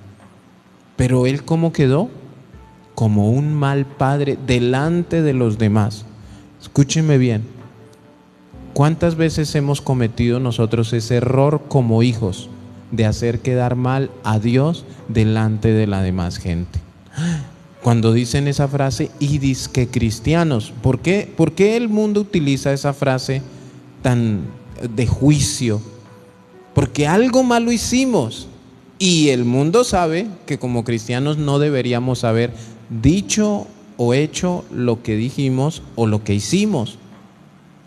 Pero él, ¿cómo quedó? Como un mal padre delante de los demás. Escúchenme bien. ¿Cuántas veces hemos cometido nosotros ese error como hijos de hacer quedar mal a Dios delante de la demás gente? Cuando dicen esa frase, y dizque cristianos, ¿por qué el mundo utiliza esa frase tan de juicio? Porque algo malo hicimos y el mundo sabe que como cristianos no deberíamos haber dicho o hecho lo que dijimos o lo que hicimos,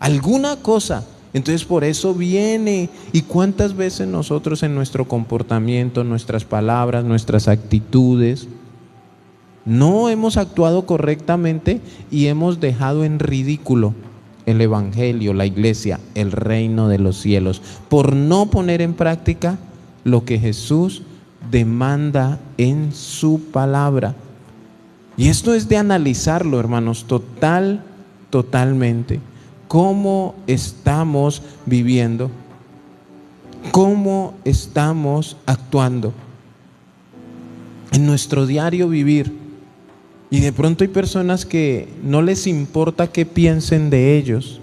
alguna cosa. Entonces por eso viene. ¿Y cuántas veces nosotros en nuestro comportamiento, nuestras palabras, nuestras actitudes, no hemos actuado correctamente y hemos dejado en ridículo el Evangelio, la iglesia, el reino de los cielos, por no poner en práctica lo que Jesús demanda en su palabra? Y esto es de analizarlo, hermanos, totalmente. ¿Cómo estamos viviendo? ¿Cómo estamos actuando en nuestro diario vivir? Y de pronto hay personas que no les importa qué piensen de ellos.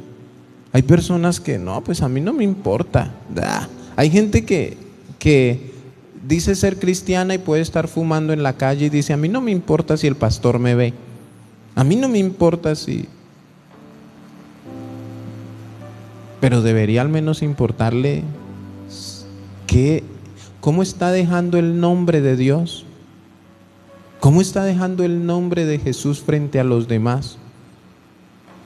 Hay personas que no, pues a mí no me importa. Hay gente que dice ser cristiana y puede estar fumando en la calle y dice: a mí no me importa si el pastor me ve. A mí no me importa si... Pero debería al menos importarle cómo está dejando el nombre de Dios. ¿Cómo está dejando el nombre de Jesús frente a los demás?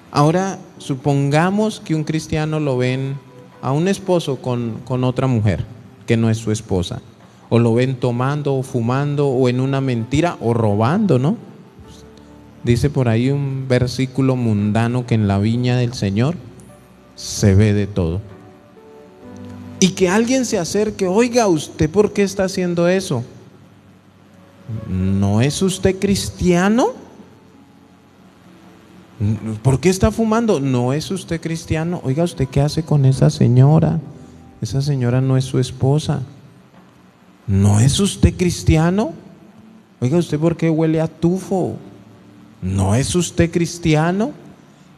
Ahora, supongamos que un cristiano lo ven a un esposo con otra mujer que no es su esposa, o lo ven tomando o fumando o en una mentira o robando, ¿no? Dice por ahí un versículo mundano que en la viña del Señor se ve de todo. Y que alguien se acerque: oiga, ¿usted por qué está haciendo eso? ¿No es usted cristiano? ¿Por qué está fumando? ¿No es usted cristiano? Oiga, ¿usted qué hace con esa señora? Esa señora no es su esposa. ¿No es usted cristiano? Oiga, ¿usted por qué huele a tufo? ¿No es usted cristiano?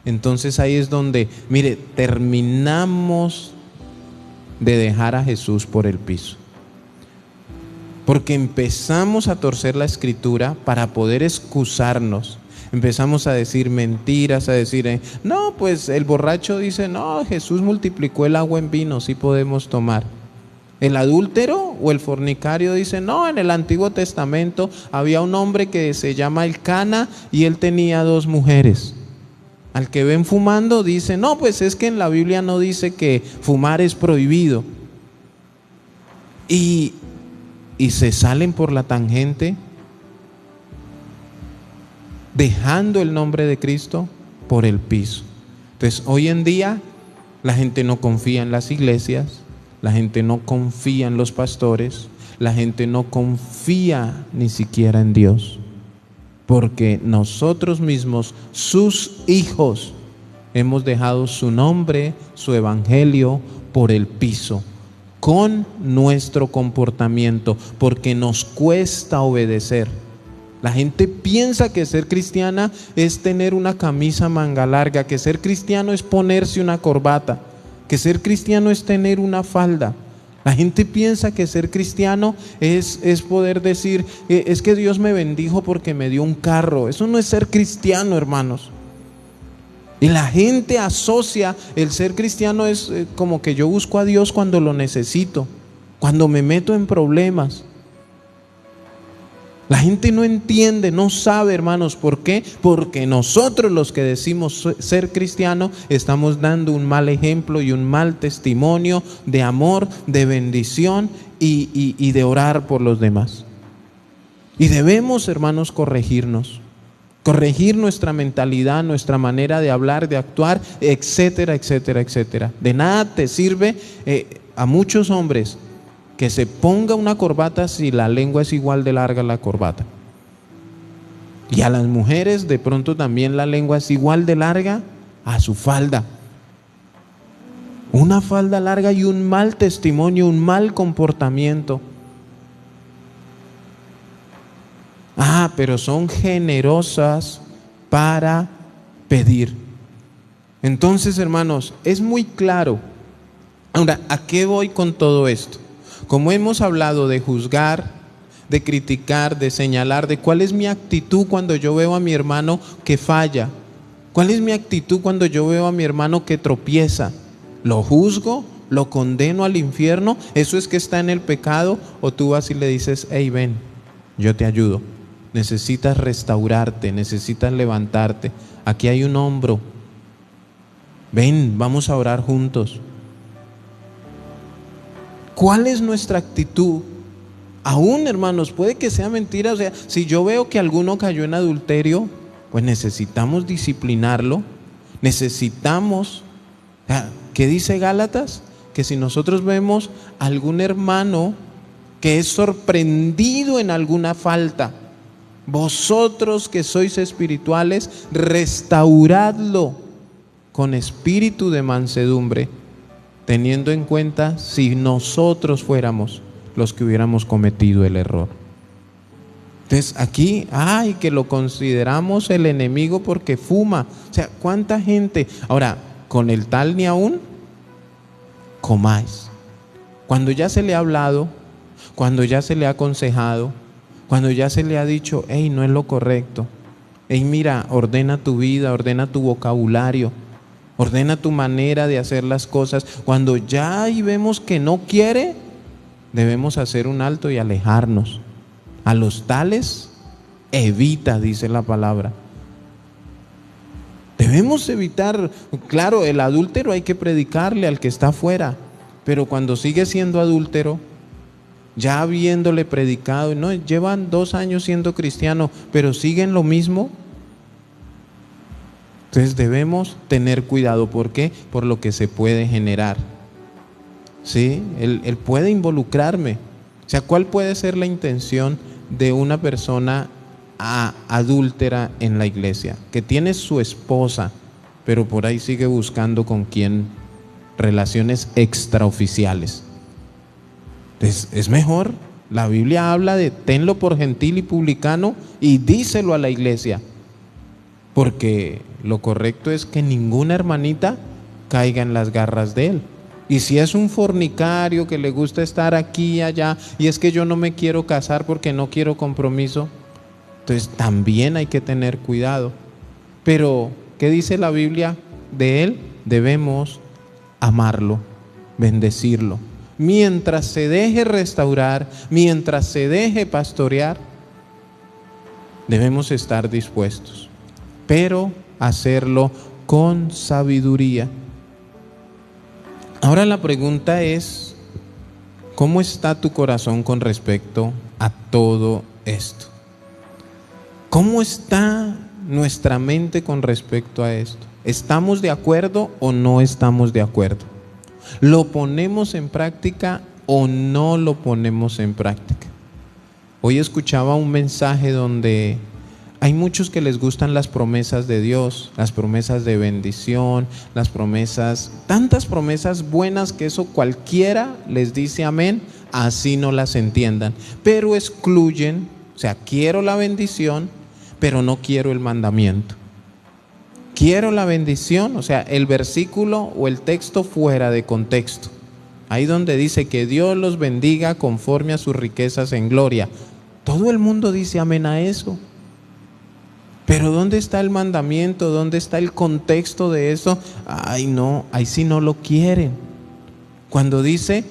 Entonces ahí es donde, mire, terminamos de dejar a Jesús por el piso. Porque empezamos a torcer la Escritura para poder excusarnos. Empezamos a decir mentiras, a decir, no, pues el borracho dice, no, Jesús multiplicó el agua en vino, sí podemos tomar. El adúltero o el fornicario dice, no, en el Antiguo Testamento había un hombre que se llama Elcana y él tenía 2 mujeres. Al que ven fumando dice, no, pues es que en la Biblia no dice que fumar es prohibido. Y se salen por la tangente, dejando el nombre de Cristo por el piso. Entonces hoy en día la gente no confía en las iglesias, la gente no confía en los pastores, la gente no confía ni siquiera en Dios, porque nosotros mismos, sus hijos, hemos dejado su nombre, su evangelio por el piso, con nuestro comportamiento, porque nos cuesta obedecer. La gente piensa que ser cristiana es tener una camisa manga larga, que ser cristiano es ponerse una corbata, que ser cristiano es tener una falda. La gente piensa que ser cristiano es poder decir, es que Dios me bendijo porque me dio un carro. Eso no es ser cristiano, hermanos. Y la gente asocia el ser cristiano es como que yo busco a Dios cuando lo necesito, cuando me meto en problemas. La gente no entiende, no sabe, hermanos, ¿por qué? Porque nosotros los que decimos ser cristianos estamos dando un mal ejemplo y un mal testimonio de amor, de bendición y de orar por los demás. Y debemos, hermanos, corregirnos. Corregir nuestra mentalidad, nuestra manera de hablar, de actuar, etcétera, etcétera, etcétera. De nada te sirve a muchos hombres que se ponga una corbata si la lengua es igual de larga la corbata. Y a las mujeres de pronto también la lengua es igual de larga a su falda. Una falda larga y un mal testimonio, un mal comportamiento. Pero son generosas para pedir. Entonces, hermanos, es muy claro. Ahora, ¿a qué voy con todo esto? Como hemos hablado de juzgar, de criticar, de señalar, de cuál es mi actitud cuando yo veo a mi hermano que falla, cuál es mi actitud cuando yo veo a mi hermano que tropieza, ¿lo juzgo? ¿Lo condeno al infierno? ¿Eso es que está en el pecado? ¿O tú vas y le dices, hey, ven, yo te ayudo? Necesitas restaurarte, necesitas levantarte. Aquí hay un hombro. Ven, vamos a orar juntos. ¿Cuál es nuestra actitud? Aún, hermanos, puede que sea mentira. O sea, si yo veo que alguno cayó en adulterio, pues necesitamos disciplinarlo. Necesitamos, ¿qué dice Gálatas? Que si nosotros vemos a algún hermano que es sorprendido en alguna falta, vosotros que sois espirituales, restauradlo con espíritu de mansedumbre, teniendo en cuenta si nosotros fuéramos los que hubiéramos cometido el error. Entonces aquí, que lo consideramos el enemigo porque fuma. O sea, ¿cuánta gente? Ahora, con el tal ni aún comáis. Cuando ya se le ha hablado, cuando ya se le ha aconsejado, cuando ya se le ha dicho, hey, no es lo correcto. Hey, mira, ordena tu vida, ordena tu vocabulario, ordena tu manera de hacer las cosas. Cuando ya ahí vemos que no quiere, debemos hacer un alto y alejarnos. A los tales, evita, dice la palabra. Debemos evitar, claro, el adúltero hay que predicarle al que está afuera, pero cuando sigue siendo adúltero, ya habiéndole predicado, no, llevan 2 años siendo cristiano, pero siguen lo mismo. Entonces debemos tener cuidado. ¿Por qué? Por lo que se puede generar. ¿Sí? Él puede involucrarme. O sea, ¿cuál puede ser la intención de una persona adúltera en la iglesia? Que tiene su esposa, pero por ahí sigue buscando con quién relaciones extraoficiales. Es mejor. La Biblia habla de tenlo por gentil y publicano y díselo a la iglesia. porque lo correcto es que ninguna hermanita caiga en las garras de él. Y si es un fornicario que le gusta estar aquí y allá, y es que yo no me quiero casar porque no quiero compromiso, entonces también hay que tener cuidado. Pero, ¿qué dice la Biblia de él? Debemos amarlo, bendecirlo. Mientras se deje restaurar, mientras se deje pastorear, debemos estar dispuestos, pero hacerlo con sabiduría. Ahora la pregunta es, ¿cómo está tu corazón con respecto a todo esto? ¿Cómo está nuestra mente con respecto a esto? ¿Estamos de acuerdo o no estamos de acuerdo? ¿Lo ponemos en práctica o no lo ponemos en práctica? Hoy escuchaba un mensaje donde hay muchos que les gustan las promesas de Dios, las promesas de bendición, las promesas, tantas promesas buenas que eso cualquiera les dice amén, así no las entiendan, pero excluyen, o sea, quiero la bendición, pero no quiero el mandamiento. Quiero la bendición, o sea, el versículo o el texto fuera de contexto. Ahí donde dice que Dios los bendiga conforme a sus riquezas en gloria. Todo el mundo dice amén a eso. Pero ¿dónde está el mandamiento? ¿Dónde está el contexto de eso? Ay no, ahí sí no lo quieren. Cuando dice,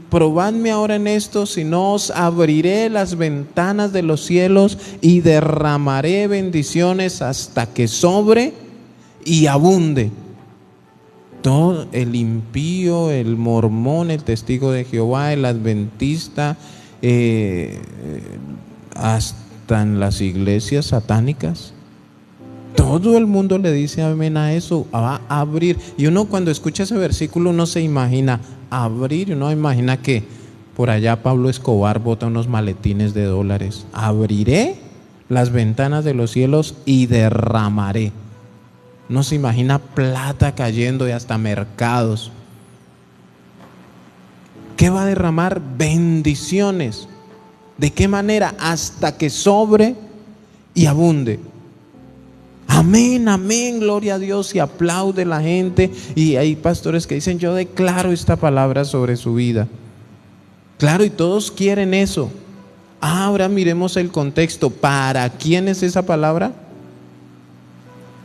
probadme ahora en esto, si no os abriré las ventanas de los cielos y derramaré bendiciones hasta que sobre y abunde. Todo el impío, el mormón, el testigo de Jehová, el adventista, hasta en las iglesias satánicas, todo el mundo le dice amén a eso, va a abrir. Y uno cuando escucha ese versículo uno se imagina abrir, y uno imagina que por allá Pablo Escobar bota unos maletines de dólares. Abriré las ventanas de los cielos y derramaré. Uno se imagina plata cayendo y hasta mercados. ¿Qué va a derramar? Bendiciones. ¿De qué manera? Hasta que sobre y abunde. Amén, amén, gloria a Dios, y aplaude la gente. Y hay pastores que dicen, yo declaro esta palabra sobre su vida. Claro, y todos quieren eso. Ahora miremos el contexto. ¿Para quién es esa palabra?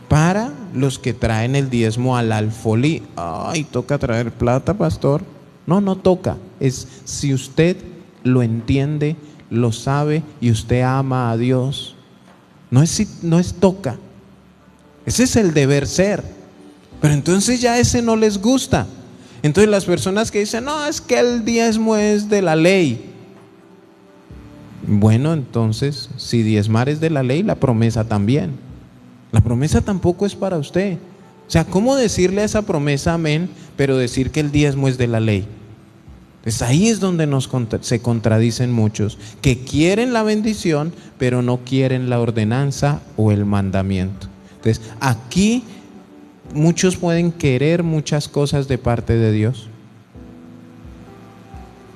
Para los que traen el diezmo al alfolí. Ay, toca traer plata, pastor. No, no toca. Es si usted lo entiende, lo sabe y usted ama a Dios. No es toca. Ese es el deber ser. Pero entonces ya ese no les gusta. Entonces las personas que dicen, no, es que el diezmo es de la ley. Bueno, entonces, si diezmar es de la ley, la promesa también. La promesa tampoco es para usted. O sea, ¿cómo decirle a esa promesa amén, pero decir que el diezmo es de la ley? Pues ahí es donde se contradicen muchos, que quieren la bendición, pero no quieren la ordenanza o el mandamiento. Entonces, aquí muchos pueden querer muchas cosas de parte de Dios,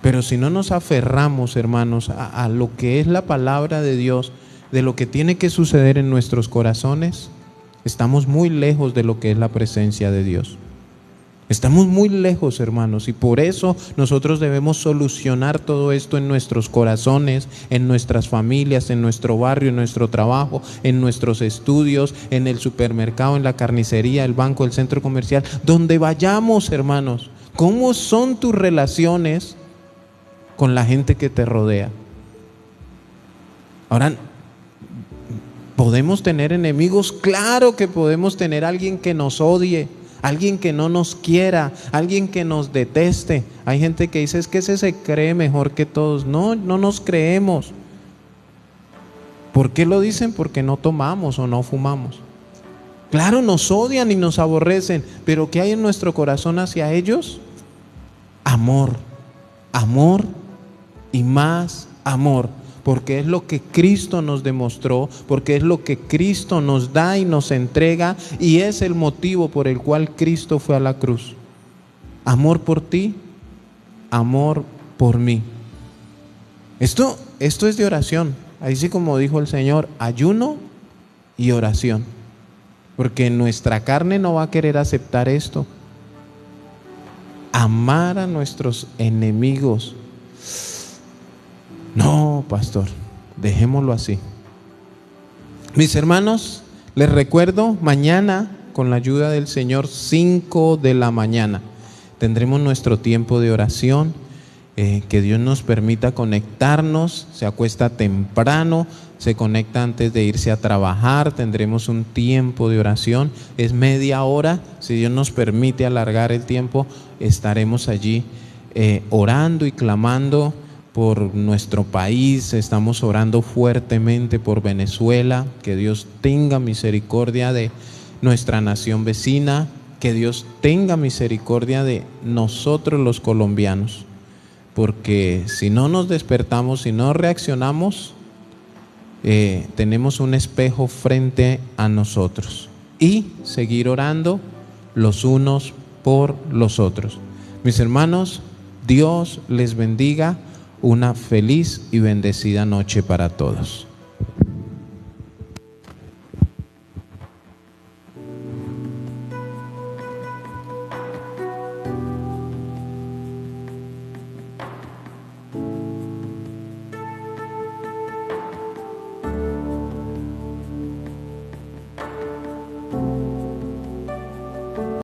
pero si no nos aferramos, hermanos, a lo que es la palabra de Dios, de lo que tiene que suceder en nuestros corazones, estamos muy lejos de lo que es la presencia de Dios. Estamos muy lejos, hermanos, y por eso nosotros debemos solucionar todo esto en nuestros corazones, en nuestras familias, en nuestro barrio, en nuestro trabajo, en nuestros estudios, en el supermercado, en la carnicería, el banco, el centro comercial, donde vayamos, hermanos. ¿Cómo son tus relaciones con la gente que te rodea? Ahora, ¿podemos tener enemigos? Claro que podemos tener alguien que nos odie, alguien que no nos quiera, alguien que nos deteste. Hay gente que dice, es que ese se cree mejor que todos. No, no nos creemos. ¿Por qué lo dicen? Porque no tomamos o no fumamos. Claro, nos odian y nos aborrecen, pero ¿qué hay en nuestro corazón hacia ellos? Amor, amor y más amor. Porque es lo que Cristo nos demostró, porque es lo que Cristo nos da y nos entrega, y es el motivo por el cual Cristo fue a la cruz. Amor por ti, amor por mí. Esto es de oración. Así como dijo el Señor, ayuno y oración, porque nuestra carne no va a querer aceptar esto. Amar a nuestros enemigos. No, pastor, dejémoslo así. Mis hermanos, les recuerdo, mañana, con la ayuda del Señor, 5 de la mañana, tendremos nuestro tiempo de oración. Que Dios nos permita conectarnos. Se acuesta temprano, se conecta antes de irse a trabajar. Tendremos un tiempo de oración, es media hora. Si Dios nos permite alargar el tiempo, estaremos allí orando y clamando por nuestro país. Estamos orando fuertemente por Venezuela, que Dios tenga misericordia de nuestra nación vecina, que Dios tenga misericordia de nosotros los colombianos. Porque si no nos despertamos, si no reaccionamos, tenemos un espejo frente a nosotros. Y seguir orando los unos por los otros. Mis hermanos, Dios les bendiga. Una feliz y bendecida noche para todos.